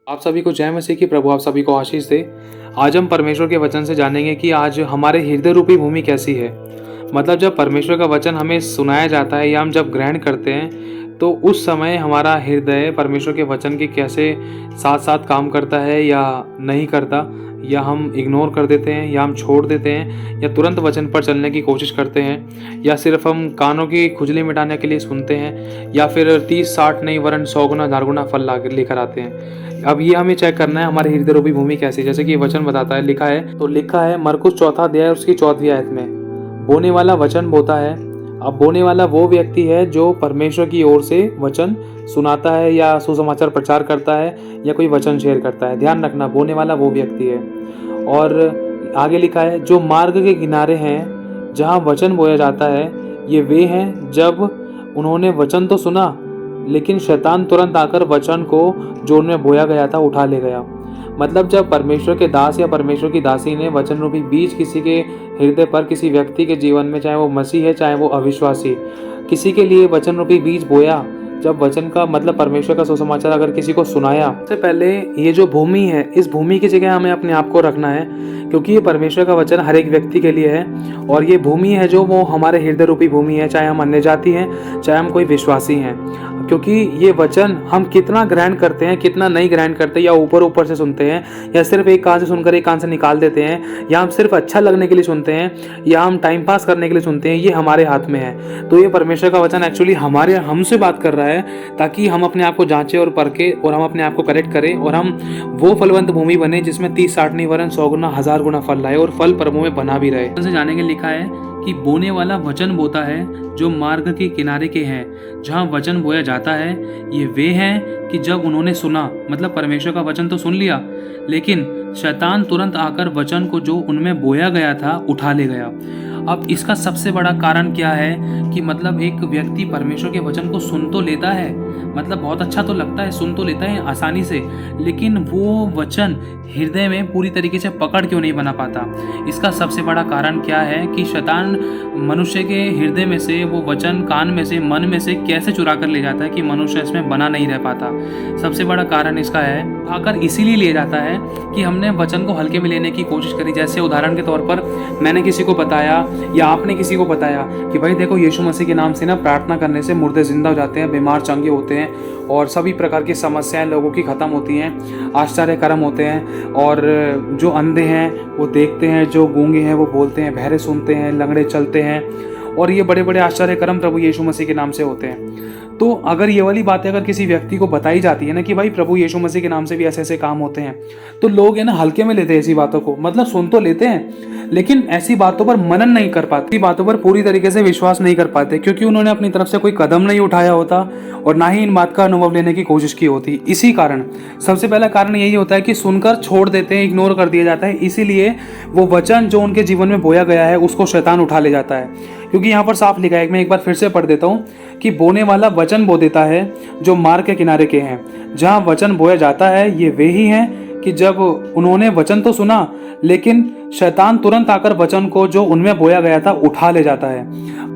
आप सभी को जय मसीह की। प्रभु आप सभी को आशीष दे। आज हम परमेश्वर के वचन से जानेंगे कि आज हमारे हृदय रूपी भूमि कैसी है। मतलब जब परमेश्वर का वचन हमें सुनाया जाता है या हम जब ग्रहण करते हैं तो उस समय हमारा हृदय परमेश्वर के वचन के कैसे साथ साथ काम करता है या नहीं करता, या हम इग्नोर कर देते हैं या हम छोड़ देते हैं या तुरंत वचन पर चलने की कोशिश करते हैं, या सिर्फ हम कानों की खुजली मिटाने के लिए सुनते हैं, या फिर 30-60 नहीं वरन 100 गुना 1000 गुना फल ला लेकर आते हैं। अब ये हमें चेक करना है हमारे हृदय रूपी भूमि कैसी। जैसे कि वचन बताता है, लिखा है मरकुस 4 अध्याय उसकी 4वीं आयत में, बोने वाला वचन बोता है। अब बोने वाला वो व्यक्ति है जो परमेश्वर की ओर से वचन सुनाता है या सुसमाचार प्रचार करता है या कोई वचन शेयर करता है। ध्यान रखना, बोने वाला वो व्यक्ति है। और आगे लिखा है, जो मार्ग के किनारे हैं जहाँ वचन बोया जाता है, ये वे हैं जब उन्होंने वचन तो सुना लेकिन शैतान तुरंत आकर वचन को जो उनमें बोया गया था उठा ले गया। मतलब जब परमेश्वर के दास या परमेश्वर की दासी ने वचन रूपी बीज किसी के हृदय पर, किसी व्यक्ति के जीवन में, चाहे वो मसीह है चाहे वो अविश्वासी, किसी के लिए वचन रूपी बीज बोया, जब वचन का मतलब परमेश्वर का सुसमाचार अगर किसी को सुनाया, सबसे पहले ये जो भूमि है, इस भूमि की जगह हमें अपने आप को रखना है, क्योंकि ये परमेश्वर का वचन हर एक व्यक्ति के लिए है। और ये भूमि है जो वो हमारे हृदय रूपी भूमि है, चाहे हम अन्य जाति हैं चाहे हम कोई विश्वासी हैं। क्योंकि ये वचन हम कितना ग्रहण करते हैं, कितना नहीं ग्रहण करते, या ऊपर ऊपर से सुनते हैं, या सिर्फ एक कान से सुनकर एक कान से निकाल देते हैं, या हम सिर्फ अच्छा लगने के लिए सुनते हैं, या हम टाइम पास करने के लिए सुनते हैं, ये हमारे हाथ में है। तो ये परमेश्वर का वचन एक्चुअली हमसे बात कर रहा है, ताकि हम अपने आप को जांचें और परखें और हम अपने आप को करेक्ट करें और हम वो फलवंत भूमि बने जिसमें 30-60 नहीं वरन 100 गुना 1000 गुना फल लाए और फल पर्वों में बना भी रहे। से जाने के लिखा है कि बोने वाला वचन बोता है जो मार्ग के किनारे के हैं जहाँ वचन बोया जाता है, ये वे हैं कि जब उन्होंने सुना, मतलब परमेश्वर का वचन तो सुन लिया लेकिन शैतान तुरंत आकर वचन को जो उनमें बोया गया था उठा ले गया। अब इसका सबसे बड़ा कारण क्या है कि मतलब एक व्यक्ति परमेश्वर के वचन को सुन तो लेता है, मतलब बहुत अच्छा तो लगता है, सुन तो लेता है आसानी से, लेकिन वो वचन हृदय में पूरी तरीके से पकड़ क्यों नहीं बना पाता। इसका सबसे बड़ा कारण क्या है कि शैतान मनुष्य के हृदय में से वो वचन कान में से, मन में से कैसे चुरा कर ले जाता है कि मनुष्य इसमें बना नहीं रह पाता। सबसे बड़ा कारण इसका है, आकर इसीलिए ले जाता है कि हमने वचन को हल्के में लेने की कोशिश करी। जैसे उदाहरण के तौर पर मैंने किसी को बताया या आपने किसी को बताया कि भाई देखो, यीशु मसीह के नाम से ना प्रार्थना करने से मुर्दे जिंदा हो जाते हैं, बीमार चंगे होते हैं और सभी प्रकार की समस्याएं लोगों की खत्म होती हैं, आश्चर्य कर्म होते हैं, और जो अंधे हैं वो देखते हैं, जो गूंगे हैं वो बोलते हैं, बहरे सुनते हैं, लंगड़े चलते हैं, और ये बड़े बड़े आश्चर्य कर्म प्रभु यीशु मसीह के नाम से होते हैं। तो अगर ये वाली बातें अगर किसी व्यक्ति को बताई जाती है ना कि भाई प्रभु यीशु मसीह के नाम से भी ऐसे ऐसे काम होते हैं, तो लोग है ना हल्के में लेते हैं ऐसी बातों को। मतलब सुन तो लेते हैं लेकिन ऐसी बातों पर मनन नहीं कर पाते, बातों पर पूरी तरीके से विश्वास नहीं कर पाते, क्योंकि उन्होंने अपनी तरफ से कोई कदम नहीं उठाया होता और ना ही इन बात का अनुभव लेने की कोशिश की होती। इसी कारण सबसे पहला कारण यही होता है कि सुनकर छोड़ देते हैं, इग्नोर कर दिया जाता है। इसीलिए वो वचन जो उनके जीवन में बोया गया है उसको शैतान उठा ले जाता है। क्योंकि यहाँ पर साफ लिखा है, मैं एक बार फिर से पढ़ देता हूँ कि बोने वाला वचन बो देता है जो मार्ग के किनारे के हैं जहाँ वचन बोया जाता है, ये वे ही हैं कि जब उन्होंने वचन तो सुना लेकिन शैतान तुरंत आकर वचन को जो उनमें बोया गया था उठा ले जाता है।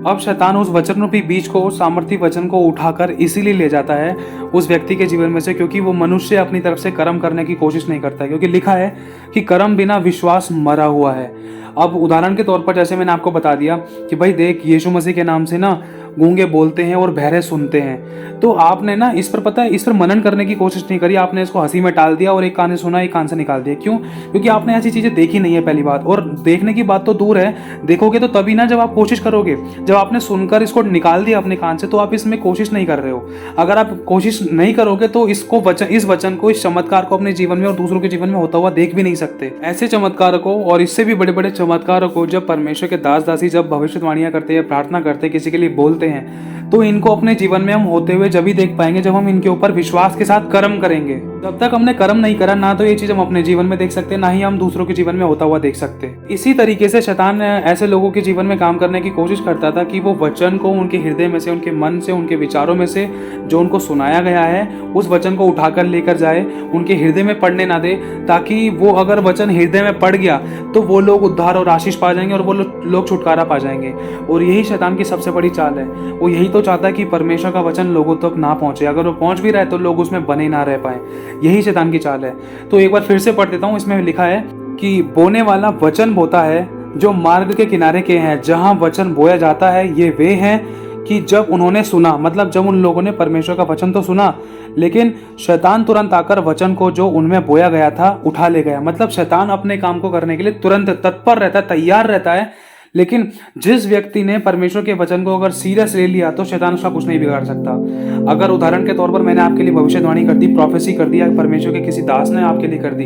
अब शैतान उस वचन रूपी बीज को, उस सामर्थी वचन को उठाकर इसीलिए ले जाता है उस व्यक्ति के जीवन में से, क्योंकि वो मनुष्य अपनी तरफ से कर्म करने की कोशिश नहीं करता है, क्योंकि लिखा है कि कर्म बिना विश्वास मरा हुआ है। अब उदाहरण के तौर पर जैसे मैंने आपको बता दिया कि भाई देख, यीशु मसीह के नाम से ना गूंगे बोलते हैं और बहरे सुनते हैं, तो आपने ना इस पर मनन करने की कोशिश नहीं करी, आपने इसको हंसी में टाल दिया और एक कान से सुना एक कान से निकाल दिया। क्यों? क्योंकि आपने ऐसी चीजें देखी नहीं है, पहली बात। और देखने की बात तो दूर है, देखोगे तो तभी ना जब आप कोशिश करोगे। जब आपने सुनकर इसको निकाल दिया अपने कान से तो आप इसमें कोशिश नहीं कर रहे हो। अगर आप कोशिश नहीं करोगे तो इस वचन को, इस चमत्कार को अपने जीवन में और दूसरों के जीवन में होता हुआ देख भी नहीं सकते। ऐसे चमत्कार को और इससे भी बड़े बड़े चमत्कारों को जब परमेश्वर के दास दासी जब भविष्यवाणियां करते हैं, प्रार्थना करते हैं, किसी के लिए बोलते हैं, तो इनको अपने जीवन में हम होते हुए जब ही देख पाएंगे जब हम इनके ऊपर विश्वास के साथ कर्म करेंगे। जब तक हमने कर्म नहीं करा ना तो ये चीज हम अपने जीवन में देख सकते, ना ही हम दूसरों के जीवन में होता हुआ देख सकते। इसी तरीके से शैतान ऐसे लोगों के जीवन में काम करने की कोशिश करता था कि वो वचन को उनके हृदय में से, उनके मन से, उनके विचारों में से जो उनको सुनाया गया है उस वचन को उठाकर लेकर जाए, उनके हृदय में पड़ने ना दे, ताकि वो अगर वचन हृदय में पड़ गया तो वो लोग उद्धार और आशीष पा जाएंगे और वो लोग छुटकारा पा जाएंगे। और यही शैतान की सबसे बड़ी चाल है। वो यही तो तो चाहता है कि परमेश्वर का वचन लोगों तक ना पहुंचे, अगर वो पहुंच भी रहा है तो लोग उसमें बने ना रह पाए। यही शैतान की चाल है। तो एक बार फिर से पढ़ देता हूँ। इसमें लिखा है कि बोने वाला वचन बोता है जो मार्ग के किनारे के हैं, जहां वचन बोया जाता है, ये वे हैं कि जब उन्होंने सुना, मतलब जब उन लोगों ने परमेश्वर का वचन तो सुना, लेकिन शैतान तुरंत आकर वचन को जो उनमें बोया गया था उठा ले गया। मतलब शैतान अपने काम को करने के लिए तुरंत तत्पर रहता है, तैयार रहता है। लेकिन जिस व्यक्ति ने परमेश्वर के वचन को अगर सीरियस ले लिया तो शैतान उसका कुछ नहीं बिगाड़ सकता। अगर उदाहरण के तौर पर मैंने आपके लिए भविष्यवाणी कर दी, प्रोफेसी कर दी, या परमेश्वर के किसी दास ने आपके लिए कर दी,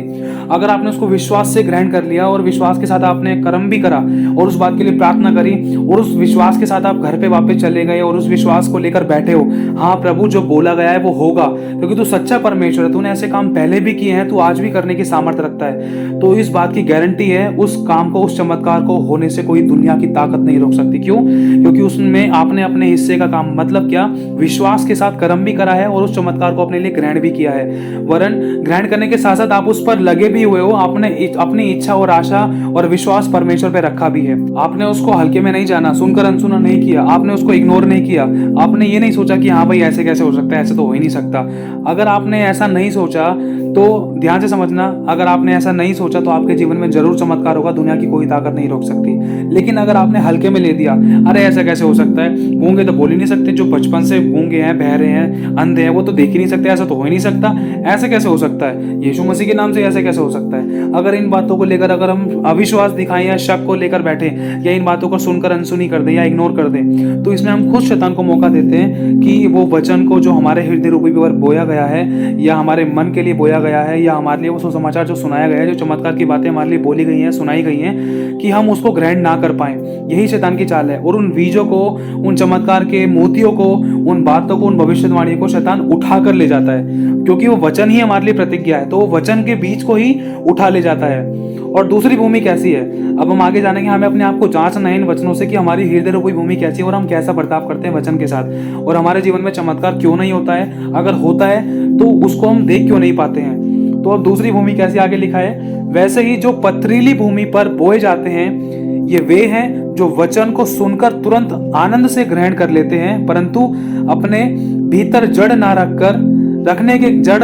अगर आपने उसको विश्वास से ग्रहण कर लिया और विश्वास के साथ आपने कर्म भी करा और उस बात के लिए प्रार्थना करी और उस विश्वास के साथ आप घर पे वापस चले गए और उस विश्वास को लेकर बैठे हो, हाँ प्रभु जो बोला गया है वो होगा, क्योंकि तू सच्चा परमेश्वर है, तूने ऐसे काम पहले भी किए हैं, तू आज भी करने की सामर्थ्य रखता है, तो इस बात की गारंटी है उस काम को, उस चमत्कार को होने से कोई दुनिया की ताकत नहीं रोक सकती। क्यों? क्योंकि उसमें आपने अपने हिस्से का काम, मतलब क्या, विश्वास के साथ कर्म भी करा है और उस चमत्कार को अपने लिए ग्रहण भी किया है। वरन ग्रहण करने के साथ साथ आप उस पर लगे भी हुए हो, आपने अपनी इच्छा और आशा और विश्वास परमेश्वर पे रखा भी है। आपने उसको हल्के में नहीं जाना, सुनकर अनसुना नहीं किया, आपने उसको इग्नोर नहीं किया, आपने ये नहीं सोचा कि हाँ भाई ऐसे कैसे हो सकता है, ऐसे तो हो ही नहीं सकता। अगर आपने ऐसा नहीं सोचा तो ध्यान से समझना, अगर आपने ऐसा नहीं सोचा तो आपके जीवन में जरूर चमत्कार होगा, दुनिया की कोई ताकत नहीं रोक सकती। लेकिन अगर आपने हल्के में ले दिया, अरे ऐसा कैसे हो सकता है, गूंगे तो बोल ही नहीं सकते, जो बचपन से गूंगे हैं, बहरे हैं, अंधे हैं, वो तो देख ही नहीं सकते, ऐसा तो हो ही नहीं सकता, ऐसे कैसे हो सकता है, यीशु मसीह के नाम से ऐसे कैसे हो सकता है। अगर इन बातों को लेकर अगर हम अविश्वास दिखाएं या शक को लेकर बैठे या इन बातों को सुनकर अनसुनी कर दें या इग्नोर कर दें, तो इसमें हम खुद शैतान को मौका देते हैं कि वो वचन को जो हमारे हृदय रूपी पर बोया गया है या हमारे मन के लिए बोया गया है या हमारे लिए वो सुसमाचार जो सुनाया गया है, जो चमत्कार की बातें हमारे लिए बोली गई हैं, सुनाई गई हैं, कि हम उसको ग्रहण ना कर पाएं। यही शैतान की चाल है। और उन बीजों को, उन चमत्कार के मोतियों को, उन बातों को, उन भविष्यवाणी को शैतान उठा कर ले जाता है, क्योंकि वो वचन ही हमारे लिए प्रतिज्ञा है, तो वो वचन के बीज को ही उठा ले जाता है। और दूसरी भूमि कैसी है, अब हम आगे जानेंगे। हमें अपने आप को जांचना है इन वचनों से कि हमारी हृदय रूपी भूमि कैसी है और हम कैसा बर्ताव करते हैं वचन के साथ, और हमारे जीवन में चमत्कार क्यों नहीं होता है, अगर होता है तो उसको हम देख क्यों नहीं पाते हैं। तो अब दूसरी भूमि कैसी आगे लिखा है, वैसे ही जो पथरीली भूमि पर बोए जाते हैं, ये वे हैं जो वचन को सुनकर तुरंत आनंद से ग्रहण कर लेते हैं, परंतु अपने भीतर जड़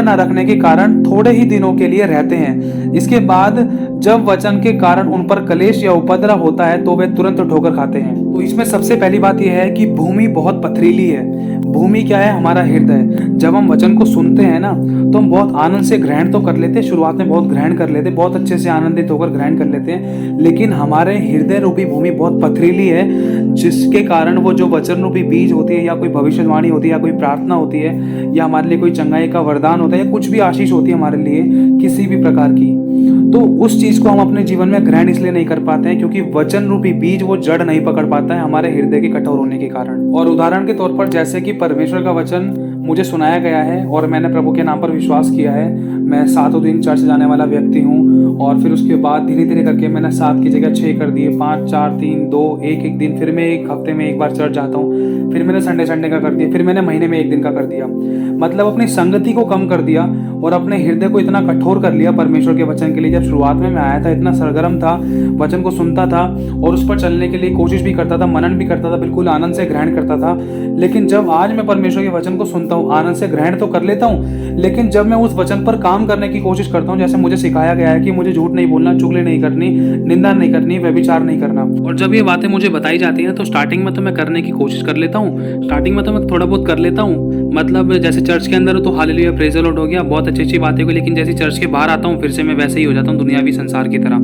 ना रखने के कारण थोड़े ही दिनों के लिए रहते हैं। इसके बाद जब वचन के कारण उन पर क्लेश या उपद्रव होता है तो वे तुरंत ठोकर खाते हैं। तो इसमें सबसे पहली बात यह है कि भूमि बहुत पथरीली है। भूमि क्या है? हमारा हृदय। जब हम वचन को सुनते हैं ना तो हम बहुत आनंद से ग्रहण तो कर लेते हैं, शुरुआत में बहुत ग्रहण कर लेते हैं, बहुत अच्छे से आनंदित होकर ग्रहण कर लेते हैं, लेकिन हमारे हृदय रूपी भूमि बहुत पथरीली है, जिसके कारण वो जो वचन रूपी बीज होती है या कोई भविष्यवाणी होती है या कोई प्रार्थना होती है या हमारे लिए कोई चंगाई का वरदान होता है या कुछ भी आशीष होती है हमारे लिए किसी भी प्रकार की, तो उस चीज को हम अपने जीवन में ग्रहण इसलिए नहीं कर पाते हैं क्योंकि वचन रूपी बीज वो जड़ नहीं पकड़ पाता है हमारे हृदय के कठोर होने के कारण। और उदाहरण के तौर पर जैसे कि परमेश्वर का वचन मुझे सुनाया गया है और मैंने प्रभु के नाम पर विश्वास किया है, मैं 7 दिन चर्च जाने वाला व्यक्ति हूँ, और फिर उसके बाद धीरे धीरे करके मैंने 7 की जगह 6 कर दिए, 5, 4, 3, 2, 1 दिन, फिर मैं 1 हफ्ते में 1 बार चर्च जाता हूँ, फिर मैंने संडे का कर दिया, फिर मैंने महीने में 1 दिन का कर दिया। मतलब अपनी संगति को कम कर दिया और अपने हृदय को इतना कठोर कर लिया परमेश्वर के वचन के लिए। जब शुरुआत में मैं आया था इतना सरगर्म था, वचन को सुनता था और उस पर चलने के लिए कोशिश भी करता था, मनन भी करता था, बिल्कुल आनंद से ग्रहण करता था। लेकिन जब आज मैं परमेश्वर के वचन को सुनता हूँ, आनंद से ग्रहण तो कर लेता हूँ, लेकिन जब मैं उस वचन पर काम करने की कोशिश करता हूँ, जैसे मुझे सिखाया गया है कि मुझे झूठ नहीं बोलना, चुगली नहीं करनी, निंदा नहीं करनी, व्यभिचार नहीं करना, और जब ये बातें मुझे बताई जाती हैं तो स्टार्टिंग में तो मैं करने की कोशिश कर लेता हूँ, स्टार्टिंग में तो मैं थोड़ा बहुत कर लेता हूँ, मतलब जैसे चर्च के अंदर तो हालेलुया प्रेज द लॉर्ड हो गया, बहुत अच्छी बातें हुई, लेकिन जैसे चर्च के बाहर आता हूँ फिर से मैं वैसे ही हो जाता हूँ, दुनियावी संसार की तरह,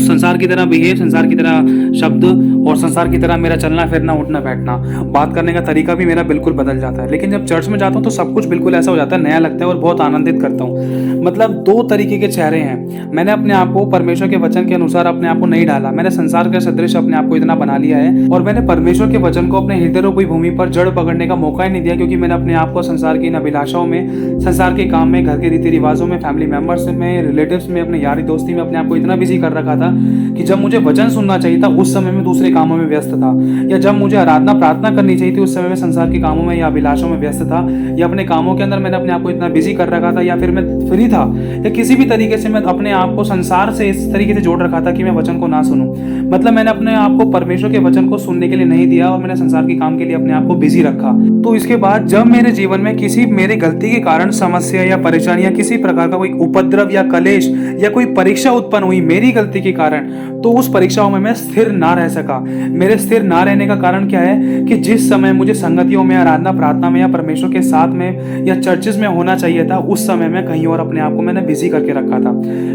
संसार की तरह बिहेव, संसार की तरह शब्द और संसार की तरह मेरा चलना फिरना, उठना बैठना, बात करने का तरीका भी मेरा बिल्कुल बदल जाता है। लेकिन जब चर्च में जाता हूँ तो सब कुछ बिल्कुल ऐसा हो जाता है, नया लगता है और बहुत आनंदित करता हूँ। मतलब 2 तरीके के चेहरे हैं। मैंने अपने आप को परमेश्वर के वचन के अनुसार अपने आप को नहीं डाला, मैंने संसार के सदृश अपने आप को इतना बना लिया है, और मैंने परमेश्वर के वचन को अपने हृदय रूपी भूमि पर जड़ पकड़ने का मौका ही नहीं दिया, क्योंकि मैंने अपने आप को संसार की इन अभिलाषाओं में, संसार के काम में, घर के रीति रिवाजों में, फैमिली मेंबर्स में, रिलेटिव्स में, अपने यारी दोस्ती में अपने आप को इतना बिजी कर रखा था कि जब मुझे वचन सुनना चाहिए था उस समय में दूसरे कामों में व्यस्त था, या जब मुझे आराधना प्रार्थना करनी चाहिए थी उस समय में संसार के कामों में या अभिलाषों में व्यस्त था, या अपने कामों के अंदर मैंने अपने आप को इतना बिजी कर रखा था, या फिर मैं फ्री था, या किसी भी तरीके से मैं अपने आप को संसार से इस तरीके से जोड़ रखा था कि मैं वचन को ना सुनूं। मतलब मैंने अपने आप को परमेश्वर के वचन को सुनने के लिए नहीं दिया और मैंने संसार के काम के लिए अपने आप को बिजी रखा। तो इसके बाद जब मेरे जीवन में किसी मेरी गलती के कारण समस्या या परेशानी या किसी प्रकार का कोई उपद्रव या कलेश या कोई परीक्षा उत्पन्न हुई मेरी गलती के कारण, तो उस परीक्षाओं में मैं स्थिर ना रह सका। मेरे स्थिर ना रहने का कारण क्या है कि जिस समय मुझे संगतियों में, आराधना प्रार्थना में या परमेश्वर के साथ में या चर्चेस में होना चाहिए था, उस समय में कहीं और अपने आप को मैंने बिजी करके रखा था।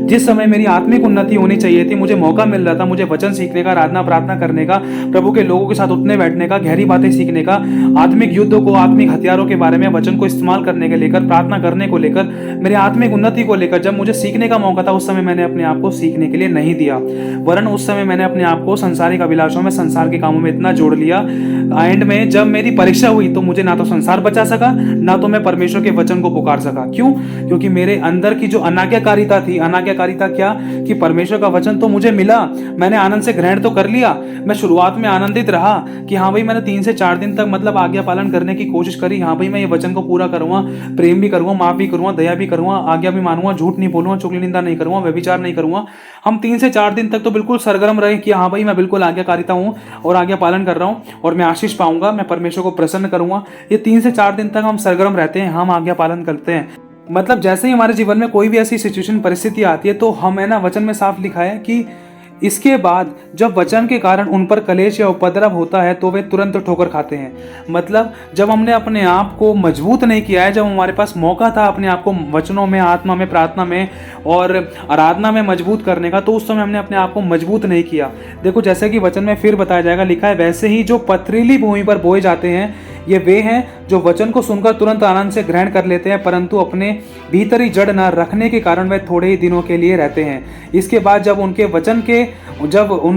जिस समय मेरी आत्मिक उन्नति होनी चाहिए थी, मुझे मौका मिल रहा था मुझे वचन सीखने का, आराधना प्रार्थना करने का, प्रभु के लोगों के साथ उठने बैठने का, गहरी बातें सीखने का, आत्मिक युद्धों को, आत्मिक हथियारों के बारे में, वचन को इस्तेमाल करने के लेकर, प्रार्थना करने को लेकर, मेरी आत्मिक उन्नति को लेकर जब मुझे सीखने का मौका था, उस समय मैंने अपने आप को सीखने के लिए नहीं दिया। वरन उस समय मैंने अपने आप को संसारिक अभिलाषों में, संसार के कामों में इतना जोड़ लिया। एंड में जब मेरी परीक्षा हुई तो मुझे ना तो संसार बचा सका, ना तो मैं परमेश्वर के वचन को पुकार सका। क्यों? क्योंकि मेरे अंदर की जो अनाज्ञाकारिता थी, अनाज्ञाकारिता क्या कि परमेश्वर का वचन तो मुझे मिला, मैंने आनंद से ग्रहण तो कर लिया, मैं शुरुआत में आनंदित रहा कि हाँ भाई मैंने 3 से 4 दिन तक मतलब आज्ञा पालन करने की कोशिश करी, हाँ भाई मैं ये वचन को पूरा करूंगा, प्रेम भी करूंगा, माफ भी करूंगा, दया भी करूंगा, आज्ञा भी मानूंगा, झूठ नहीं बोलूंगा, चुगली निंदा नहीं करूंगा, व्यभिचार नहीं करूंगा। हम 3 से 4 दिन तक तो बिल्कुल सरगर्म रहे कि हाँ भाई मैं बिल्कुल आज्ञाकारिता हूँ और आज्ञा पालन कर रहा हूँ और मैं आशीष पाऊंगा, मैं परमेश्वर को प्रसन्न करूंगा। ये 3 से 4 दिन तक हम सरगर्म रहते हैं, हम आज्ञा पालन करते हैं। मतलब जैसे ही हमारे जीवन में कोई भी ऐसी सिचुएशन, परिस्थिति आती है, तो हम है ना, वचन में साफ लिखा है कि इसके बाद जब वचन के कारण उन पर कलेश या उपद्रव होता है तो वे तुरंत ठोकर खाते हैं। मतलब जब हमने अपने आप को मजबूत नहीं किया है, जब हमारे पास मौका था अपने आप को वचनों में, आत्मा में, प्रार्थना में और आराधना में मजबूत करने का, तो उस समय हमने अपने आप को मजबूत नहीं किया। देखो जैसे कि वचन में फिर बताया जाएगा, लिखा है वैसे ही जो पथरीली भूमि पर बोए जाते हैं ये वे हैं जो वचन को सुनकर तुरंत आनंद से ग्रहण कर लेते हैं, परंतु अपने भीतरी जड़ न रखने के कारण वे थोड़े ही दिनों के लिए रहते हैं। इसके बाद जब उन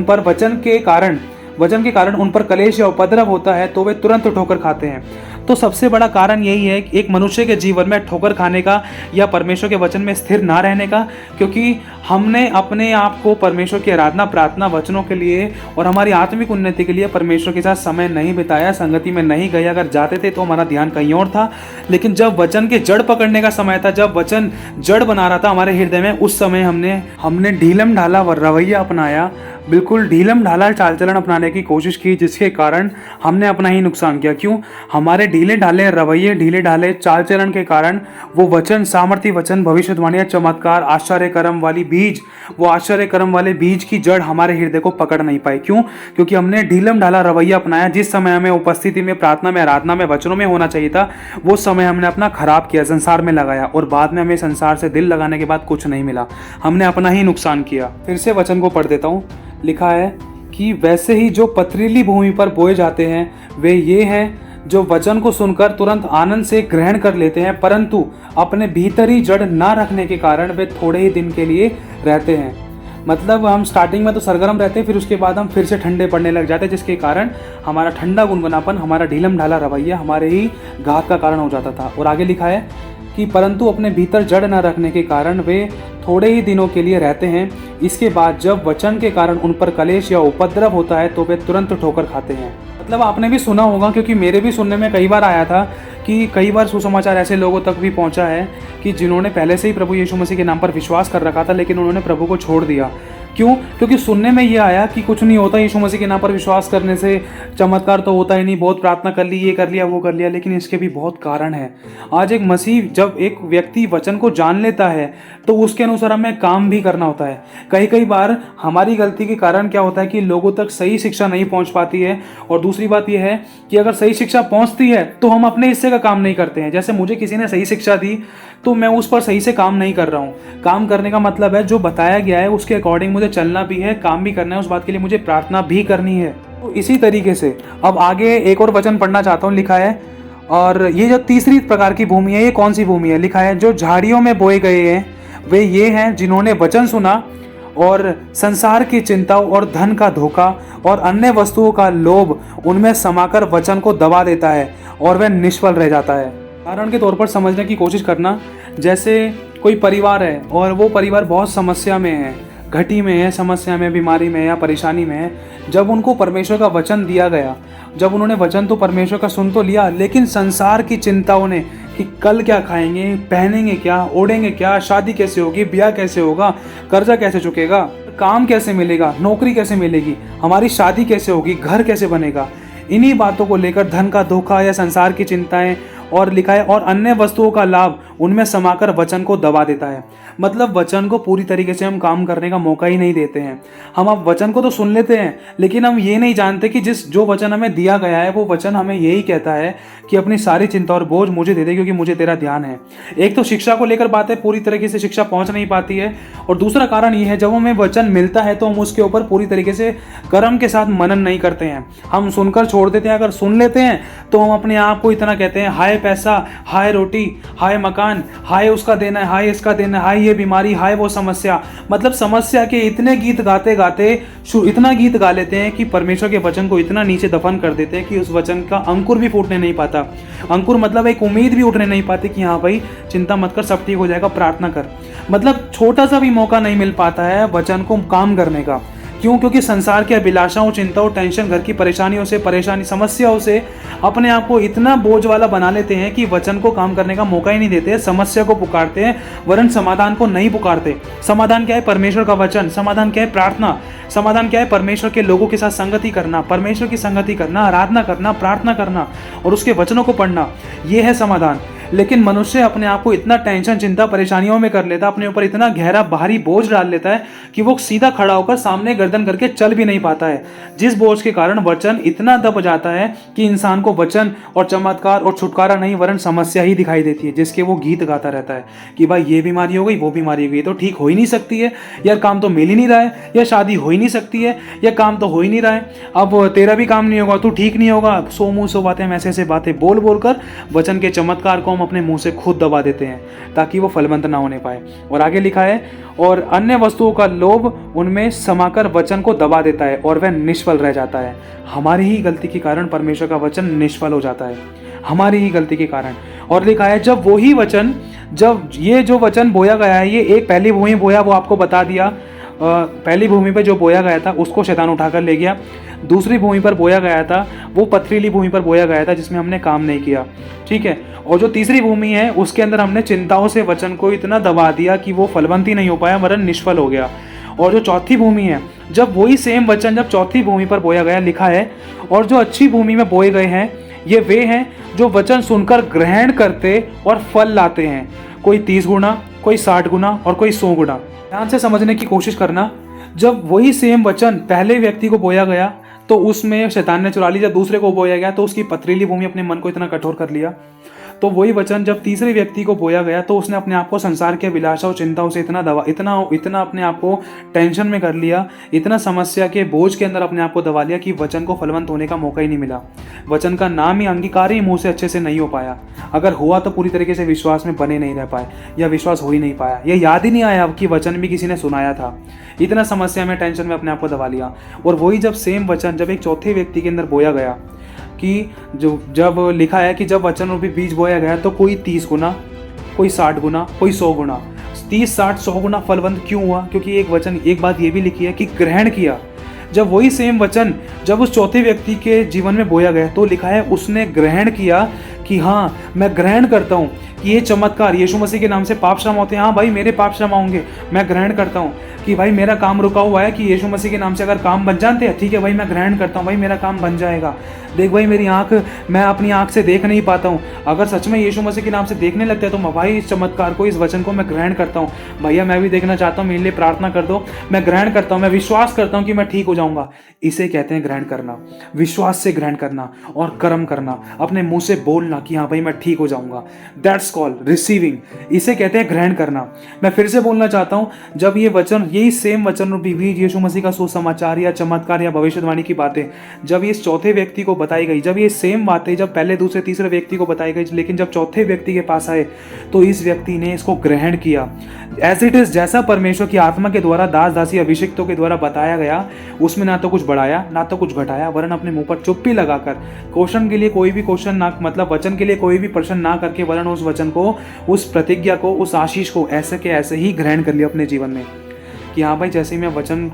पर वचन के कारण उन पर कलेश या उपद्रव होता है तो वे तुरंत ठोकर खाते हैं। तो सबसे बड़ा कारण यही है कि एक मनुष्य के जीवन में ठोकर खाने का या परमेश्वर के वचन में स्थिर ना रहने का, क्योंकि हमने अपने आप को परमेश्वर की आराधना, प्रार्थना, वचनों के लिए और हमारी आत्मिक उन्नति के लिए परमेश्वर के साथ समय नहीं बिताया, संगति में नहीं गए। अगर जाते थे तो हमारा ध्यान कहीं और था। लेकिन जब वचन के जड़ पकड़ने का समय था, जब वचन जड़ बना रहा था हमारे हृदय में, उस समय हमने ढीलम ढाला रवैया अपनाया, बिल्कुल ढीलम ढाला चाल चलन अपनाने की कोशिश की, जिसके कारण हमने अपना ही नुकसान किया। क्यों? हमारे ढीले ढाले रवैये, ढीले ढाले चाल चलन के कारण वो वचन, सामर्थ्य वचन, भविष्यवाणी, चमत्कार, आश्चर्य कर्म वाले बीज की जड़ हमारे हृदय को पकड़ नहीं पाई। क्यों? क्योंकि हमने ढीलम ढाला रवैया अपनाया। जिस समय हमें उपस्थिति में, प्रार्थना में, आराधना में, वचनों में होना चाहिए था, वो समय हमने अपना खराब किया, संसार में लगाया, और बाद में हमें संसार से दिल लगाने के बाद कुछ नहीं मिला, हमने अपना ही नुकसान किया। फिर से वचन को पढ़ देता हूँ। लिखा है कि वैसे ही जो पथरीली भूमि पर बोए जाते हैं वे ये हैं जो वचन को सुनकर तुरंत आनंद से ग्रहण कर लेते हैं, परंतु अपने भीतरी जड़ ना रखने के कारण वे थोड़े ही दिन के लिए रहते हैं। मतलब हम स्टार्टिंग में तो सरगर्म रहते हैं, फिर उसके बाद हम फिर से ठंडे पड़ने लग जाते हैं, जिसके कारण हमारा ठंडा गुनगुनापन, हमारा ढीलम ढाला रवैया हमारे ही घात का कारण हो जाता था। और आगे लिखा है कि परंतु अपने भीतर जड़ न रखने के कारण वे थोड़े ही दिनों के लिए रहते हैं। इसके बाद जब वचन के कारण उन पर कलेश या उपद्रव होता है तो वे तुरंत ठोकर खाते हैं। मतलब आपने भी सुना होगा, क्योंकि मेरे भी सुनने में कई बार आया था कि कई बार सुसमाचार ऐसे लोगों तक भी पहुंचा है कि जिन्होंने पहले से ही प्रभु यीशु मसीह के नाम पर विश्वास कर रखा था, लेकिन उन्होंने प्रभु को छोड़ दिया। क्यों? क्योंकि सुनने में ये आया कि कुछ नहीं होता यीशु मसीह के नाम पर विश्वास करने से, चमत्कार तो होता ही नहीं, बहुत प्रार्थना कर ली, ये कर लिया, वो कर लिया, लेकिन इसके भी बहुत कारण है। आज एक मसीह, जब एक व्यक्ति वचन को जान लेता है तो उसके अनुसार हमें काम भी करना होता है। कई बार हमारी गलती के कारण क्या होता है कि लोगों तक सही शिक्षा नहीं पहुंच पाती है, और दूसरी बात यह है कि अगर सही शिक्षा पहुंचती है तो हम अपने हिस्से का काम नहीं करते हैं। जैसे मुझे किसी ने सही शिक्षा दी तो मैं उस पर सही से काम नहीं कर रहा हूँ। काम करने का मतलब है जो बताया गया है उसके अकॉर्डिंग मुझे चलना भी है, काम भी करना है, उस बात के लिए मुझे प्रार्थना भी करनी है। तो इसी तरीके से अब आगे एक और वचन पढ़ना चाहता हूँ। लिखा है, और ये जो तीसरी प्रकार की भूमि है, ये कौन सी भूमि है? लिखा है जो झाड़ियों में बोए गए हैं वे ये हैं जिन्होंने वचन सुना और संसार की चिंता और धन का धोखा और अन्य वस्तुओं का लोभ उनमें समाकर वचन को दबा देता है और वह निष्फल रह जाता है। उदाहरण के तौर पर समझने की कोशिश करना, जैसे कोई परिवार है और वो परिवार बहुत समस्या में है, घटी में है, समस्या में, बीमारी में या परेशानी में है, जब उनको परमेश्वर का वचन दिया गया, जब उन्होंने वचन तो परमेश्वर का सुन तो लिया, लेकिन संसार की चिंताओं ने कि कल क्या खाएंगे, पहनेंगे क्या, ओढ़ेंगे क्या, शादी कैसे होगी, ब्याह कैसे होगा, कर्जा कैसे चुकेगा, काम कैसे मिलेगा, नौकरी कैसे मिलेगी, हमारी शादी कैसे होगी, घर कैसे बनेगा, इन्हीं बातों को लेकर धन का धोखा या संसार की चिंताएं और लिखा है और अन्य वस्तुओं का लाभ उनमें समाकर वचन को दबा देता है। मतलब वचन को पूरी तरीके से हम काम करने का मौका ही नहीं देते हैं। हम अब वचन को तो सुन लेते हैं, लेकिन हम ये नहीं जानते कि जो वचन हमें दिया गया है वो वचन हमें यही कहता है कि अपनी सारी चिंता और बोझ मुझे दे दे क्योंकि मुझे तेरा ध्यान है। एक तो शिक्षा को लेकर बात है, पूरी तरीके से शिक्षा पहुंच नहीं पाती है, और दूसरा कारण ये है जब हमें वचन मिलता है तो हम उसके ऊपर पूरी तरीके से कर्म के साथ मनन नहीं करते हैं। हम सुनकर छोड़ देते हैं। अगर सुन लेते हैं तो हम अपने आप को इतना कहते हैं, हाय पैसा, हाय रोटी, हाय मकान, हाय उसका देना है, हाय इसका देना है, हाय ये बीमारी, हाय वो समस्या। मतलब समस्या के इतने गीत गाते गाते इतना गीत गा लेते हैं कि परमेश्वर के वचन को इतना नीचे दफन कर देते हैं कि उस वचन का अंकुर भी फूटने नहीं पाता। अंकुर मतलब एक उम्मीद भी उठने नहीं पाती कि हाँ भाई चिंता मत कर, सब ठीक हो जाएगा, प्रार्थना कर। मतलब छोटा सा भी मौका नहीं मिल पाता है वचन को काम करने का। क्यों? क्योंकि संसार की अभिलाषाओं, चिंताओं, टेंशन, घर की परेशानियों से, समस्याओं से अपने आप को इतना बोझ वाला बना लेते हैं कि वचन को काम करने का मौका ही नहीं देते। समस्या को पुकारते हैं वरन समाधान को नहीं पुकारते। समाधान क्या है? परमेश्वर का वचन। समाधान क्या है? प्रार्थना। समाधान क्या है? परमेश्वर के लोगों के साथ संगति करना, परमेश्वर की संगति करना, आराधना करना, प्रार्थना करना और उसके वचनों को पढ़ना। ये है समाधान। लेकिन मनुष्य अपने आप को इतना टेंशन, चिंता, परेशानियों में कर लेता, अपने ऊपर इतना गहरा भारी बोझ डाल लेता है कि वो सीधा खड़ा होकर सामने गर्दन करके चल भी नहीं पाता है, जिस बोझ के कारण वचन इतना दब जाता है कि इंसान को वचन और चमत्कार और छुटकारा नहीं वरन समस्या ही दिखाई देती है, जिसके वो गीत गाता रहता है कि भाई ये बीमारी हो गई, वो बीमारी हो गई, तो ठीक हो ही नहीं सकती है यार, काम तो मिल ही नहीं रहा है, या शादी हो ही नहीं सकती है, या काम तो हो ही नहीं रहा है, अब तेरा भी काम नहीं होगा, तू ठीक नहीं होगा। सो मुँह सो बातें, ऐसे बातें बोल बोल कर वचन के चमत्कार को हम अपने मुंह से खुद दबा देते हैं ताकि वो फलवंत ना होने पाए। और आगे लिखा है, और अन्य वस्तुओं का लोभ उनमें समाकर वचन को दबा देता है और वह निष्फल रह जाता है। हमारी ही गलती के कारण परमेश्वर का वचन निष्फल हो जाता है, हमारी ही गलती के कारण। और लिखा है, जब वही वचन, जब ये जो वचन बोया गया है, ये एक पहली भूमि बोया, वो आपको बता दिया, पहली भूमि पे जो बोया गया था उसको शैतान उठाकर ले गया। दूसरी भूमि पर बोया गया था वो पथरीली भूमि पर बोया गया था जिसमें हमने काम नहीं किया, ठीक है। और जो तीसरी भूमि है उसके अंदर हमने चिंताओं से वचन को इतना दबा दिया कि वो फलवंत ही नहीं हो पाया वरन निष्फल हो गया। और जो चौथी भूमि है, जब वही सेम वचन जब चौथी भूमि पर बोया गया, लिखा है, और जो अच्छी भूमि में बोए गए हैं ये वे हैं जो वचन सुनकर ग्रहण करते और फल लाते हैं, कोई 30 गुना, कोई 60 गुना और कोई 100 गुना। ध्यान से समझने की कोशिश करना। जब वही सेम वचन पहले व्यक्ति को बोया गया तो उसमें शैतान ने चुरा ली, जब दूसरे को बोया गया तो उसकी पथरीली भूमि अपने मन को इतना कठोर कर लिया। तो वही वचन जब तीसरे व्यक्ति को बोया गया तो उसने अपने आप को संसार के अभिलाषाओं, चिंताओं से इतना अपने आप को टेंशन में कर लिया, इतना समस्या के बोझ के अंदर अपने आप को दबा लिया कि वचन को फलवंत होने का मौका ही नहीं मिला। वचन का नाम ही, अंगीकार ही मुंह से अच्छे से नहीं हो पाया। अगर हुआ तो पूरी तरीके से विश्वास में बने नहीं रह पाए, या विश्वास हो ही नहीं पाया, या याद ही नहीं आया कि वचन भी किसी ने सुनाया था। इतना समस्या में, टेंशन में अपने आप को दबा लिया। और वही जब सेम वचन जब एक चौथे व्यक्ति के अंदर बोया गया, कि जब लिखा है कि जब वचन रूपी बीज बोया गया तो कोई 30 गुना, कोई 60 गुना, कोई 100 गुना। 30, 60, 100 गुना फलवंत क्यों हुआ? क्योंकि एक बात ये भी लिखी है कि ग्रहण किया। जब वही सेम वचन जब उस चौथे व्यक्ति के जीवन में बोया गया तो लिखा है उसने ग्रहण किया कि हाँ मैं ग्रहण करता हूँ कि ये चमत्कार यीशु मसीह के नाम से पाप क्षमा होते हैं। हाँ भाई मेरे पाप क्षमा होंगे, मैं ग्रहण करता हूँ कि भाई मेरा काम रुका हुआ है, कि यीशु मसीह के नाम से अगर काम बन जाते हैं, ठीक है भाई मैं ग्रहण करता हूँ, भाई मेरा काम बन जाएगा। देख भाई मेरी आंख, मैं अपनी आंख से देख नहीं पाता हूँ, अगर सच में यीशु मसीह के नाम से देखने लगते हैं तो भाई इस चमत्कार को, इस वचन को मैं ग्रहण करता हूँ। भैया मैं भी देखना चाहता हूँ, मेरे लिए प्रार्थना कर दो, मैं ग्रहण करता हूँ, मैं विश्वास करता हूँ कि मैं ठीक हो जाऊंगा। इसे कहते हैं ग्रहण करना, विश्वास से ग्रहण करना और कर्म करना, अपने मुंह से बोलना कि हाँ भाई मैं ठीक हो जाऊंगा। दैट्स कॉल्ड रिसीविंग, इसे कहते हैं ग्रहण करना। मैं फिर से बोलना चाहता हूँ, जब ये वचन, यही सेम वचन रूपी बीज, यीशु मसीह का सुसमाचार या चमत्कार या भविष्यवाणी की बातें जब इस चौथे व्यक्ति को बताई गई, जब ये सेम बातें जब पहले, दूसरे, तीसरे व्यक्ति को बताई गई, लेकिन जब चौथे व्यक्ति के पास आए तो इस व्यक्ति ने इसको ग्रहण किया एज इट इज, जैसा परमेश्वर की आत्मा के द्वारा दास दासी अभिषिक्तों के द्वारा बताया गया। उसमें ना तो कुछ बढ़ाया ना तो कुछ घटाया, वरन अपने मुंह पर चुप्पी लगाकर, क्वेश्चन के लिए कोई भी क्वेश्चन ना, मतलब वचन के लिए कोई भी प्रश्न ना करके, वरन उस वचन को, उस प्रतिज्ञा को, उस आशीष को ऐसे के ऐसे ही ग्रहण कर लिया अपने जीवन में। कि हाँ भाई, जैसे ही मैं वचन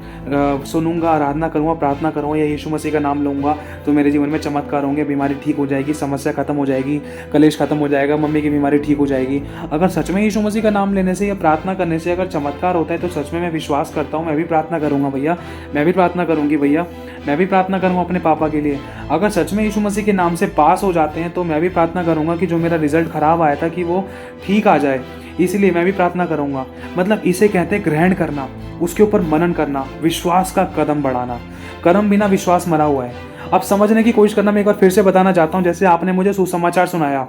सुनूंगा, आराधना करूँगा, प्रार्थना करूँगा या यीशु मसीह का नाम लूँगा तो मेरे जीवन में चमत्कार होंगे, बीमारी ठीक हो जाएगी, समस्या खत्म हो जाएगी, कलेश खत्म हो जाएगा, मम्मी की बीमारी ठीक हो जाएगी। अगर सच में यीशु मसीह का नाम लेने से या प्रार्थना करने से अगर चमत्कार होता है तो सच में मैं विश्वास करता हूँ, मैं भी प्रार्थना करूँगा भैया, मैं भी प्रार्थना करूँगी भैया, मैं भी प्रार्थना करूँगा अपने पापा के लिए। अगर सच में यीशु मसीह के नाम से पास हो जाते हैं तो मैं भी प्रार्थना करूँगा कि जो मेरा रिजल्ट खराब आया था कि वो ठीक आ जाए, इसीलिए मैं भी प्रार्थना करूँगा। मतलब इसे कहते हैं ग्रहण करना, उसके ऊपर मनन करना, विश्वास का कदम बढ़ाना। कर्म बिना विश्वास मरा हुआ है। अब समझने की कोशिश करना, मैं एक बार फिर से बताना चाहता हूँ। जैसे आपने मुझे सुसमाचार सुनाया,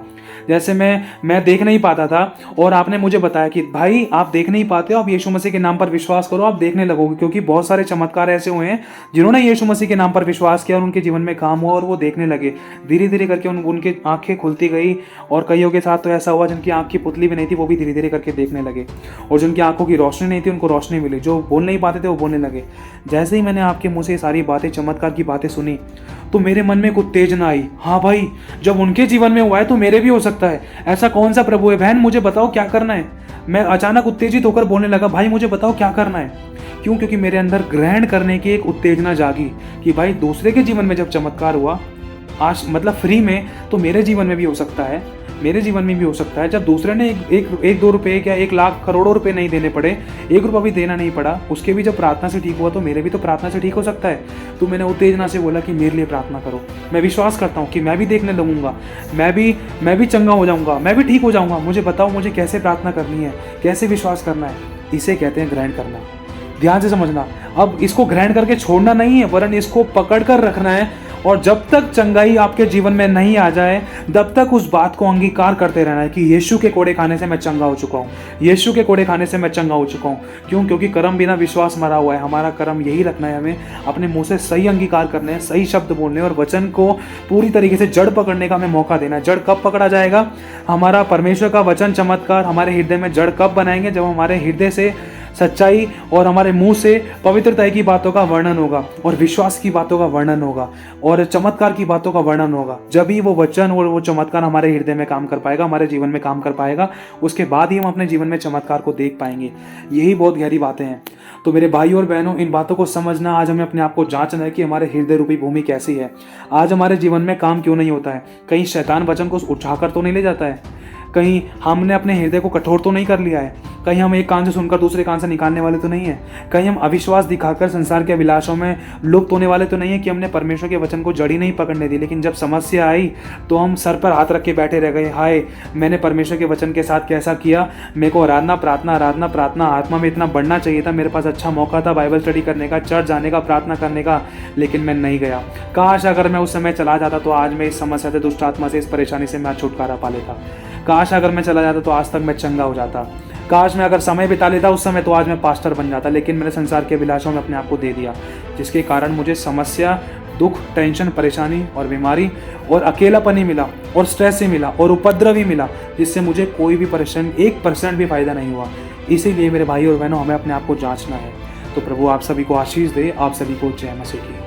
जैसे मैं देख नहीं पाता था और आपने मुझे बताया कि भाई आप देख नहीं पाते हो, आप यीशु मसीह के नाम पर विश्वास करो, आप देखने लगोगे। क्योंकि बहुत सारे चमत्कार ऐसे हुए हैं जिन्होंने यीशु मसीह के नाम पर विश्वास किया और उनके जीवन में काम हुआ और वो देखने लगे। धीरे धीरे करके उनकी आंखें खुलती गई और कईयों के साथ तो ऐसा हुआ जिनकी आंख की पुतली भी नहीं थी वो भी धीरे धीरे करके देखने लगे, और जिनकी आंखों की रोशनी नहीं थी उनको रोशनी मिली, जो बोल नहीं पाते थे वो बोलने लगे। जैसे ही मैंने आपके मुँह से सारी बातें, चमत्कार की बातें सुनी तो मेरे मन में कुछ उत्तेजना आई। हाँ भाई, जब उनके जीवन में हुआ है तो मेरे भी हो सकता है। ऐसा कौन सा प्रभु है? बहन मुझे बताओ क्या करना है। मैं अचानक उत्तेजित होकर बोलने लगा, भाई मुझे बताओ क्या करना है। क्यों? क्योंकि मेरे अंदर ग्रहण करने की एक उत्तेजना जागी कि भाई दूसरे के जीवन में जब चमत्कार हुआ आज मतलब फ्री में, तो मेरे जीवन में भी हो सकता है, मेरे जीवन में भी हो सकता है। जब दूसरे ने एक दो रुपये क्या 1 लाख करोड़ों रुपए नहीं देने पड़े, 1 रुपया भी देना नहीं पड़ा, उसके भी जब प्रार्थना से ठीक हुआ तो मेरे भी तो प्रार्थना से ठीक हो सकता है। तो मैंने उत्तेजना से बोला कि मेरे लिए प्रार्थना करो। मैं विश्वास करता हूँ कि मैं भी देखने लगूंगा, मैं भी चंगा हो जाऊंगा, मैं भी ठीक हो जाऊंगा। मुझे बताओ मुझे कैसे प्रार्थना करनी है, कैसे विश्वास करना है। इसे कहते हैं ग्रहण करना। ध्यान से समझना। अब इसको ग्रहण करके छोड़ना नहीं है, वरन इसको पकड़ कर रखना है। और जब तक चंगाई आपके जीवन में नहीं आ जाए तब तक उस बात को अंगीकार करते रहना है कि यीशु के कोड़े खाने से मैं चंगा हो चुका हूँ, यीशु के कोड़े खाने से मैं चंगा हो चुका हूँ। क्यों? क्योंकि कर्म बिना विश्वास मरा हुआ है। हमारा कर्म यही रखना है, हमें अपने मुंह से सही अंगीकार करने हैं, सही शब्द बोलने और वचन को पूरी तरीके से जड़ पकड़ने का हमें मौका देना है। जड़ कब पकड़ा जाएगा? हमारा परमेश्वर का वचन चमत्कार हमारे हृदय में जड़ कब बनाएंगे? जब हमारे हृदय से सच्चाई और हमारे मुंह से पवित्रता की बातों का वर्णन होगा और विश्वास की बातों का वर्णन होगा और चमत्कार की बातों का वर्णन होगा। जब ही वो वचन और वो चमत्कार हमारे हृदय में काम कर पाएगा, हमारे जीवन में काम कर पाएगा, उसके बाद ही हम अपने जीवन में चमत्कार को देख पाएंगे। यही बहुत गहरी बातें हैं। तो मेरे भाई और बहनों, इन बातों को समझना, आज हमें अपने आप को जांचना है कि हमारे हृदय रूपी भूमि कैसी है। आज हमारे जीवन में काम क्यों नहीं होता है? कहीं शैतान वचन को उठाकर तो नहीं ले जाता है? कहीं हमने अपने हृदय को कठोर तो नहीं कर लिया है? कहीं हम एक कान से सुनकर दूसरे कान से निकालने वाले तो नहीं है? कहीं हम अविश्वास दिखाकर संसार के अभिलाषों में लुप्त होने वाले तो नहीं है कि हमने परमेश्वर के वचन को जड़ी नहीं पकड़ने दी, लेकिन जब समस्या आई तो हम सर पर हाथ रख के बैठे रह गए। हाय, मैंने परमेश्वर के वचन के साथ कैसा किया, मेरे को आराधना प्रार्थना आत्मा में इतना बढ़ना चाहिए था, मेरे पास अच्छा मौका था बाइबल स्टडी करने का, चर्च जाने का, प्रार्थना करने का, लेकिन मैं नहीं गया। काश अगर मैं उस समय चला जाता तो आज मैं इस समस्या से, दुष्ट आत्मा से, इस परेशानी से मैं आज छुटकारा पा लेता। काश अगर मैं चला जाता तो आज तक मैं चंगा हो जाता। काश मैं अगर समय बिता लेता उस समय तो आज मैं पास्टर बन जाता, लेकिन मैंने संसार के अभिलाषों में अपने आप को दे दिया, जिसके कारण मुझे समस्या, दुख, टेंशन, परेशानी और बीमारी और अकेलापन ही मिला और स्ट्रेस ही मिला और उपद्रव ही मिला, जिससे मुझे कोई भी परेशानी 1% भी फायदा नहीं हुआ। इसीलिए मेरे भाई और बहनों, हमें अपने आप को जांचना है। तो प्रभु आप सभी को आशीष दे, आप सभी को जय मसीह की।